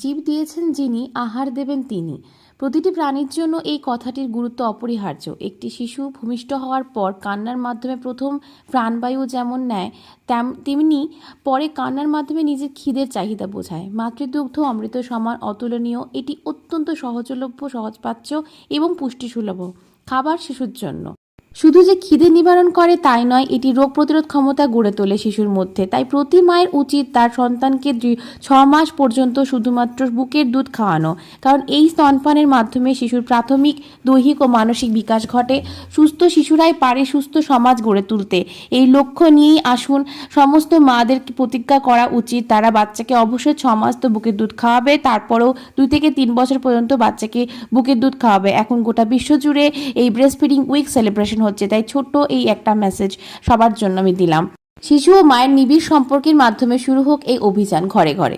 জীব দিয়েছেন যিনি, আহার দেবেন তিনি। প্রতিটি প্রাণীর জন্য এই কথাটির গুরুত্ব অপরিহার্য। একটি শিশু ভূমিষ্ঠ হওয়ার পর কান্নার মাধ্যমে প্রথম প্রাণবায়ু যেমন নেয়, তেমনি পরে কান্নার মাধ্যমে নিজের খিদের চাহিদা বোঝায়। মাতৃদুগ্ধ অমৃত সমান অতুলনীয়। এটি অত্যন্ত সহজলভ্য, সহজপাচ্য এবং পুষ্টিসুলভ খাবার শিশুর জন্য। শুধু যে খিদে নিবারণ করে তাই নয়, এটি রোগ প্রতিরোধ ক্ষমতা গড়ে তোলে শিশুর মধ্যে। তাই প্রতি মায়ের উচিত তার সন্তানকে 6 মাস পর্যন্ত শুধুমাত্র বুকের দুধ খাওয়ানো, কারণ এই স্তনপানের মাধ্যমে শিশুর প্রাথমিক দৈহিক ও মানসিক বিকাশ ঘটে। সুস্থ শিশুরাই পারে সুস্থ সমাজ গড়ে তুলতে। এই লক্ষ্য নিয়েই আসুন সমস্ত মাদের প্রতিজ্ঞা করা উচিত, তারা বাচ্চাকে অবশ্যই 6 মাস তো বুকের দুধ খাওয়াবে, তারপরেও 2 থেকে 3 বছর পর্যন্ত বাচ্চাকে বুকের দুধ খাওয়াবে। এখন গোটা বিশ্ব জুড়ে এই ব্রেস্ট ফিডিং উইক সেলিব্রেশন হচ্ছে, তাই ছোট্ট এই একটা মেসেজ সবার জন্য আমি দিলাম। শিশু ও মায়ের নিবিড় সম্পর্কের মাধ্যমে শুরু হোক এই অভিযান ঘরে ঘরে।